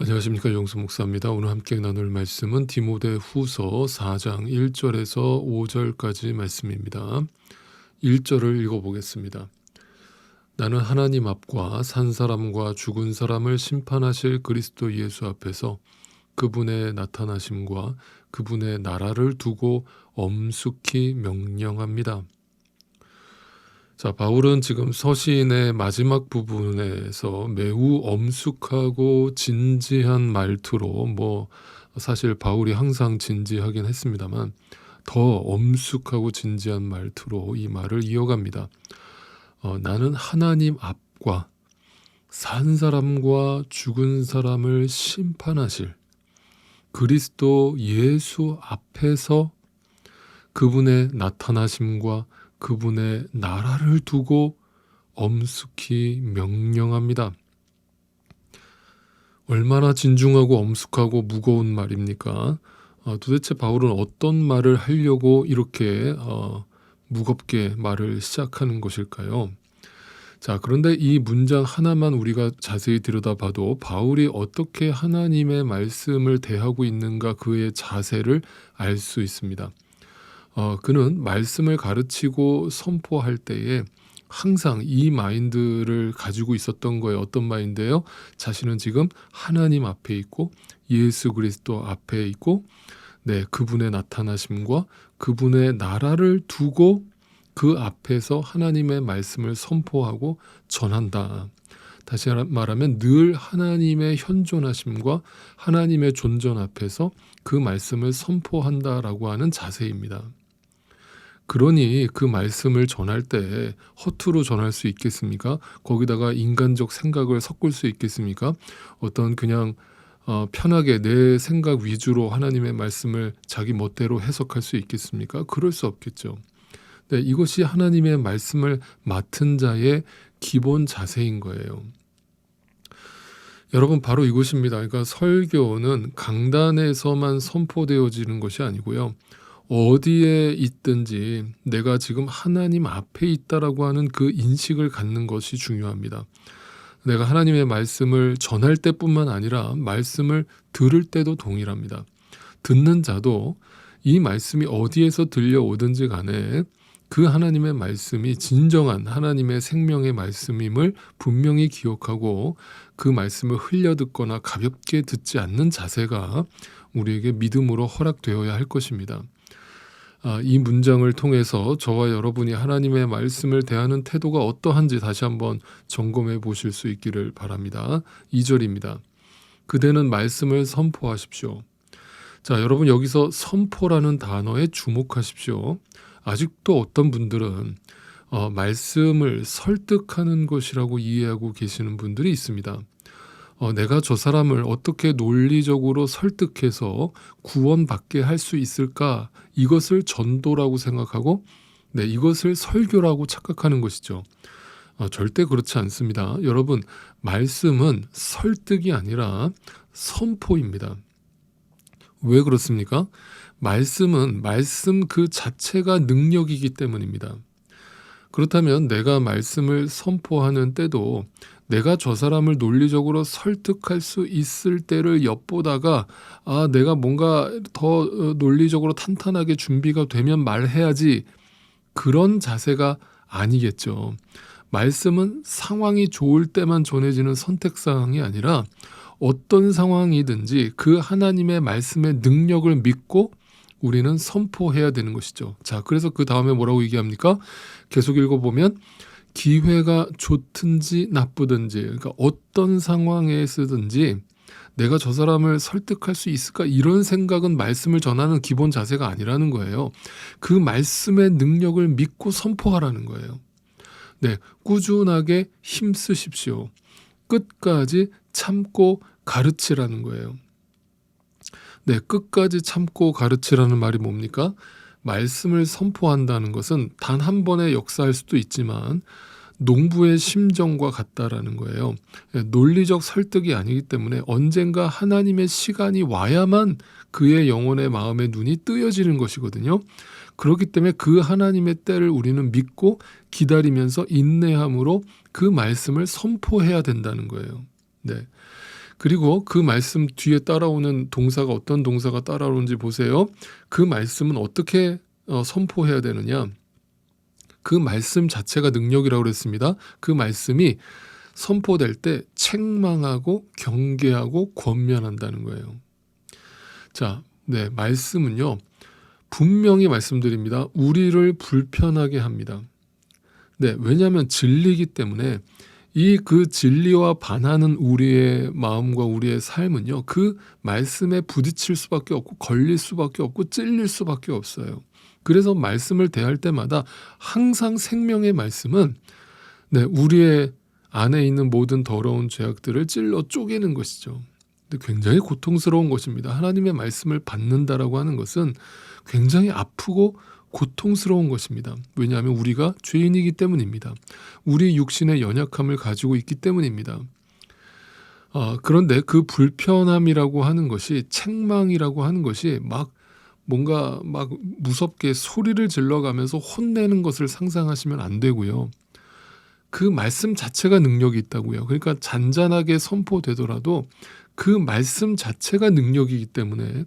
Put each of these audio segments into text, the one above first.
안녕하십니까, 용수 목사입니다. 오늘 함께 나눌 말씀은 디모데후서 4장 1절에서 5절까지 말씀입니다. 1절을 읽어보겠습니다. 나는 하나님 앞과 산 사람과 죽은 사람을 심판하실 그리스도 예수 앞에서 그분의 나타나심과 그분의 나라를 두고 엄숙히 명령합니다. 자, 바울은 지금 서신의 마지막 부분에서 매우 엄숙하고 진지한 말투로 사실 바울이 항상 진지하긴 했습니다만 더 엄숙하고 진지한 말투로 이 말을 이어갑니다. 나는 하나님 앞과 산 사람과 죽은 사람을 심판하실 그리스도 예수 앞에서 그분의 나타나심과 그분의 나라를 두고 엄숙히 명령합니다. 얼마나 진중하고 엄숙하고 무거운 말입니까? 도대체 바울은 어떤 말을 하려고 이렇게 무겁게 말을 시작하는 것일까요? 자, 그런데 이 문장 하나만 우리가 자세히 들여다봐도 바울이 어떻게 하나님의 말씀을 대하고 있는가, 그의 자세를 알 수 있습니다. 그는 말씀을 가르치고 선포할 때에 항상 이 마인드를 가지고 있었던 거예요. 어떤 마인드예요? 자신은 지금 하나님 앞에 있고 예수 그리스도 앞에 있고 그분의 나타나심과 그분의 나라를 두고 그 앞에서 하나님의 말씀을 선포하고 전한다. 다시 말하면 늘 하나님의 현존하심과 하나님의 존전 앞에서 그 말씀을 선포한다라고 하는 자세입니다. 그러니 그 말씀을 전할 때 허투루 전할 수 있겠습니까? 거기다가 인간적 생각을 섞을 수 있겠습니까? 어떤 그냥 편하게 내 생각 위주로 하나님의 말씀을 자기 멋대로 해석할 수 있겠습니까? 그럴 수 없겠죠. 이것이 하나님의 말씀을 맡은 자의 기본 자세인 거예요. 여러분, 바로 이것입니다. 그러니까 설교는 강단에서만 선포되어지는 것이 아니고요. 어디에 있든지 내가 지금 하나님 앞에 있다라고 하는 그 인식을 갖는 것이 중요합니다. 내가 하나님의 말씀을 전할 때뿐만 아니라 말씀을 들을 때도 동일합니다. 듣는 자도 이 말씀이 어디에서 들려오든지 간에 그 하나님의 말씀이 진정한 하나님의 생명의 말씀임을 분명히 기억하고 그 말씀을 흘려듣거나 가볍게 듣지 않는 자세가 우리에게 믿음으로 허락되어야 할 것입니다. 이 문장을 통해서 저와 여러분이 하나님의 말씀을 대하는 태도가 어떠한지 다시 한번 점검해 보실 수 있기를 바랍니다. 2절입니다. 그대는 말씀을 선포하십시오. 자, 여러분, 여기서 선포라는 단어에 주목하십시오. 아직도 어떤 분들은 말씀을 설득하는 것이라고 이해하고 계시는 분들이 있습니다. 내가 저 사람을 어떻게 논리적으로 설득해서 구원받게 할 수 있을까? 이것을 전도라고 생각하고 이것을 설교라고 착각하는 것이죠. 절대 그렇지 않습니다. 여러분, 말씀은 설득이 아니라 선포입니다. 왜 그렇습니까? 말씀은 말씀 그 자체가 능력이기 때문입니다. 그렇다면 내가 말씀을 선포하는 때도 내가 저 사람을 논리적으로 설득할 수 있을 때를 엿보다가 내가 뭔가 더 논리적으로 탄탄하게 준비가 되면 말해야지, 그런 자세가 아니겠죠. 말씀은 상황이 좋을 때만 전해지는 선택사항이 아니라 어떤 상황이든지 그 하나님의 말씀의 능력을 믿고 우리는 선포해야 되는 것이죠. 자, 그래서 그 다음에 뭐라고 얘기합니까? 계속 읽어보면 기회가 좋든지 나쁘든지, 그러니까 어떤 상황에서든지 내가 저 사람을 설득할 수 있을까, 이런 생각은 말씀을 전하는 기본 자세가 아니라는 거예요. 그 말씀의 능력을 믿고 선포하라는 거예요. 꾸준하게 힘쓰십시오. 끝까지 참고 가르치라는 거예요. 끝까지 참고 가르치라는 말이 뭡니까? 말씀을 선포한다는 것은 단 한 번에 역사할 수도 있지만 농부의 심정과 같다라는 거예요. 논리적 설득이 아니기 때문에 언젠가 하나님의 시간이 와야만 그의 영혼의 마음의 눈이 뜨여지는 것이거든요. 그렇기 때문에 그 하나님의 때를 우리는 믿고 기다리면서 인내함으로 그 말씀을 선포해야 된다는 거예요. 그리고 그 말씀 뒤에 따라오는 동사가 어떤 동사가 따라오는지 보세요. 그 말씀은 어떻게 선포해야 되느냐. 그 말씀 자체가 능력이라고 그랬습니다. 그 말씀이 선포될 때 책망하고 경계하고 권면한다는 거예요. 자, 네, 말씀은요. 분명히 말씀드립니다. 우리를 불편하게 합니다. 네, 왜냐하면 진리이기 때문에 그 진리와 반하는 우리의 마음과 우리의 삶은요. 그 말씀에 부딪힐 수밖에 없고 걸릴 수밖에 없고 찔릴 수밖에 없어요. 그래서 말씀을 대할 때마다 항상 생명의 말씀은 네, 우리의 안에 있는 모든 더러운 죄악들을 찔러 쪼개는 것이죠. 근데 굉장히 고통스러운 것입니다. 하나님의 말씀을 받는다라고 하는 것은 굉장히 아프고 고통스러운 것입니다. 왜냐하면 우리가 죄인이기 때문입니다. 우리 육신의 연약함을 가지고 있기 때문입니다. 그런데 그 불편함이라고 하는 것이 책망이라고 하는 것이 뭔가 무섭게 소리를 질러가면서 혼내는 것을 상상하시면 안 되고요. 그 말씀 자체가 능력이 있다고요. 그러니까 잔잔하게 선포되더라도 그 말씀 자체가 능력이기 때문에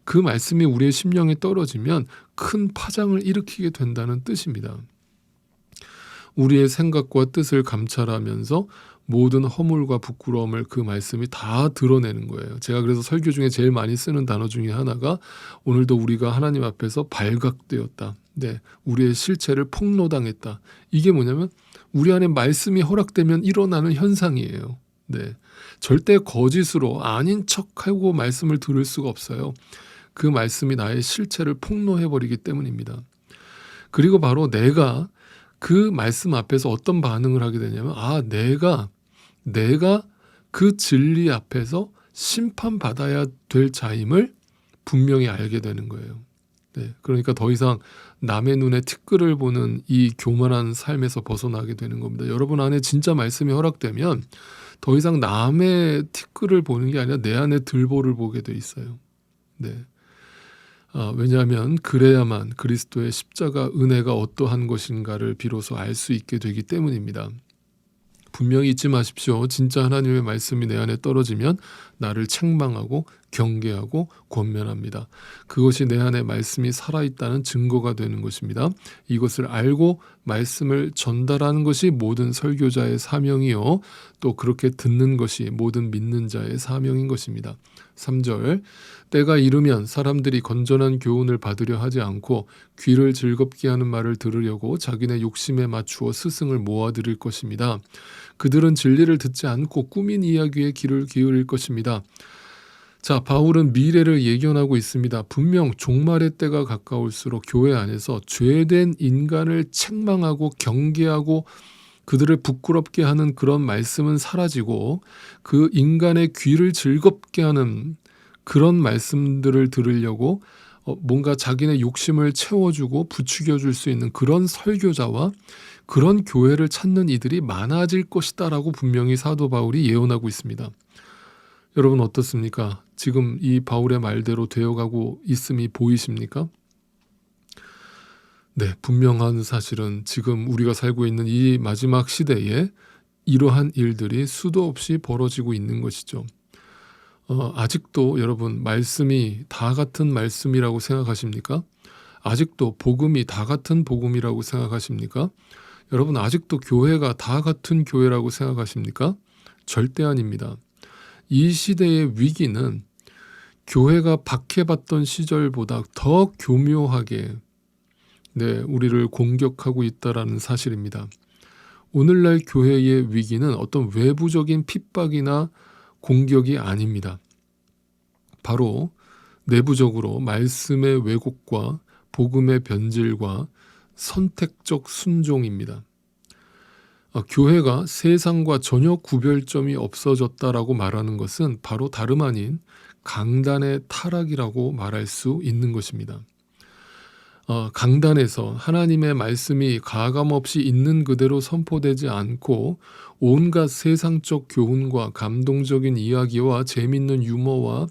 그 말씀이 우리의 심령에 떨어지면 큰 파장을 일으키게 된다는 뜻입니다. 우리의 생각과 뜻을 감찰하면서 모든 허물과 부끄러움을 그 말씀이 다 드러내는 거예요. 제가 그래서 설교 중에 제일 많이 쓰는 단어 중에 하나가 오늘도 우리가 하나님 앞에서 발각되었다. 네, 우리의 실체를 폭로당했다. 이게 뭐냐면 우리 안에 말씀이 허락되면 일어나는 현상이에요. 네, 절대 거짓으로 아닌 척하고 말씀을 들을 수가 없어요. 그 말씀이 나의 실체를 폭로해버리기 때문입니다. 그리고 바로 내가 그 말씀 앞에서 어떤 반응을 하게 되냐면 내가 그 진리 앞에서 심판받아야 될 자임을 분명히 알게 되는 거예요. 네, 그러니까 더 이상 남의 눈에 티끌을 보는 이 교만한 삶에서 벗어나게 되는 겁니다. 여러분 안에 진짜 말씀이 허락되면 더 이상 남의 티끌을 보는 게 아니라 내 안에 들보를 보게 돼 있어요. 네. 왜냐하면 그래야만 그리스도의 십자가 은혜가 어떠한 것인가를 비로소 알 수 있게 되기 때문입니다. 분명히 잊지 마십시오. 진짜 하나님의 말씀이 내 안에 떨어지면 나를 책망하고 경계하고 권면합니다. 그것이 내 안에 말씀이 살아있다는 증거가 되는 것입니다. 이것을 알고 말씀을 전달하는 것이 모든 설교자의 사명이요. 또 그렇게 듣는 것이 모든 믿는 자의 사명인 것입니다. 3절 때가 이르면 사람들이 건전한 교훈을 받으려 하지 않고 귀를 즐겁게 하는 말을 들으려고 자기네 욕심에 맞추어 스승을 모아들일 것입니다. 그들은 진리를 듣지 않고 꾸민 이야기에 귀를 기울일 것입니다. 자, 바울은 미래를 예견하고 있습니다. 분명 종말의 때가 가까울수록 교회 안에서 죄된 인간을 책망하고 경계하고 그들을 부끄럽게 하는 그런 말씀은 사라지고 그 인간의 귀를 즐겁게 하는 그런 말씀들을 들으려고 뭔가 자기네 욕심을 채워주고 부추겨줄 수 있는 그런 설교자와 그런 교회를 찾는 이들이 많아질 것이다라고 분명히 사도 바울이 예언하고 있습니다. 여러분 어떻습니까? 지금 이 바울의 말대로 되어가고 있음이 보이십니까? 네, 분명한 사실은 지금 우리가 살고 있는 이 마지막 시대에 이러한 일들이 수도 없이 벌어지고 있는 것이죠. 아직도 여러분 말씀이 다 같은 말씀이라고 생각하십니까? 아직도 복음이 다 같은 복음이라고 생각하십니까? 여러분 아직도 교회가 다 같은 교회라고 생각하십니까? 절대 아닙니다. 이 시대의 위기는 교회가 박해받던 시절보다 더 교묘하게 우리를 공격하고 있다라는 사실입니다. 오늘날 교회의 위기는 어떤 외부적인 핍박이나 공격이 아닙니다. 바로 내부적으로 말씀의 왜곡과 복음의 변질과 선택적 순종입니다. 교회가 세상과 전혀 구별점이 없어졌다라고 말하는 것은 바로 다름 아닌 강단의 타락이라고 말할 수 있는 것입니다. 강단에서 하나님의 말씀이 가감없이 있는 그대로 선포되지 않고 온갖 세상적 교훈과 감동적인 이야기와 재밌는 유머와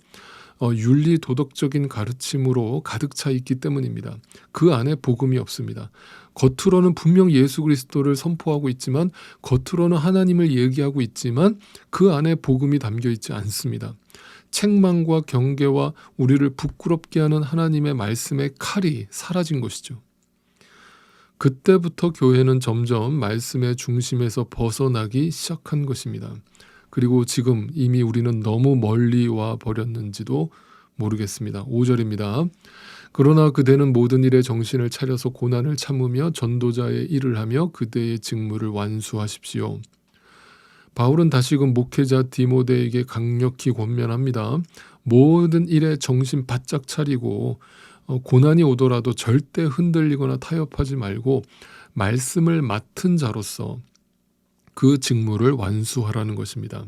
윤리 도덕적인 가르침으로 가득 차 있기 때문입니다. 그 안에 복음이 없습니다. 겉으로는 분명 예수 그리스도를 선포하고 있지만, 겉으로는 하나님을 얘기하고 있지만 그 안에 복음이 담겨 있지 않습니다. 책망과 경계와 우리를 부끄럽게 하는 하나님의 말씀의 칼이 사라진 것이죠. 그때부터 교회는 점점 말씀의 중심에서 벗어나기 시작한 것입니다. 그리고 지금 이미 우리는 너무 멀리 와 버렸는지도 모르겠습니다. 5절입니다. 그러나 그대는 모든 일에 정신을 차려서 고난을 참으며 전도자의 일을 하며 그대의 직무를 완수하십시오. 바울은 다시금 목회자 디모데에게 강력히 권면합니다. 모든 일에 정신 바짝 차리고 고난이 오더라도 절대 흔들리거나 타협하지 말고 말씀을 맡은 자로서 그 직무를 완수하라는 것입니다.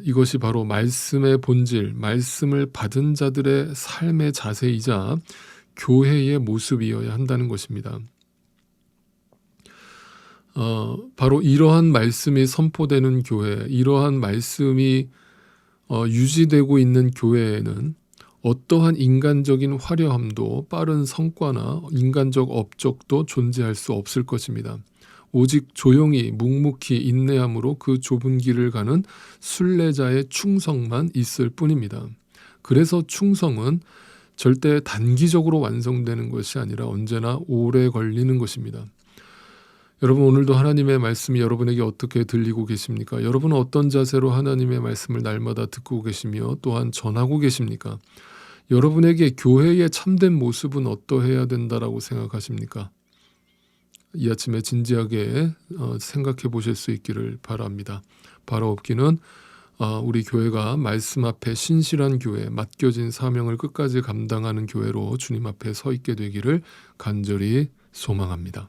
이것이 바로 말씀의 본질, 말씀을 받은 자들의 삶의 자세이자 교회의 모습이어야 한다는 것입니다. 바로 이러한 말씀이 선포되는 교회, 이러한 말씀이 유지되고 있는 교회에는 어떠한 인간적인 화려함도 빠른 성과나 인간적 업적도 존재할 수 없을 것입니다. 오직 조용히 묵묵히 인내함으로 그 좁은 길을 가는 순례자의 충성만 있을 뿐입니다. 그래서 충성은 절대 단기적으로 완성되는 것이 아니라 언제나 오래 걸리는 것입니다. 여러분, 오늘도 하나님의 말씀이 여러분에게 어떻게 들리고 계십니까? 여러분은 어떤 자세로 하나님의 말씀을 날마다 듣고 계시며 또한 전하고 계십니까? 여러분에게 교회의 참된 모습은 어떠해야 된다라고 생각하십니까? 이 아침에 진지하게 생각해 보실 수 있기를 바랍니다. 바로 없기는 우리 교회가 말씀 앞에 신실한 교회, 맡겨진 사명을 끝까지 감당하는 교회로 주님 앞에 서 있게 되기를 간절히 소망합니다.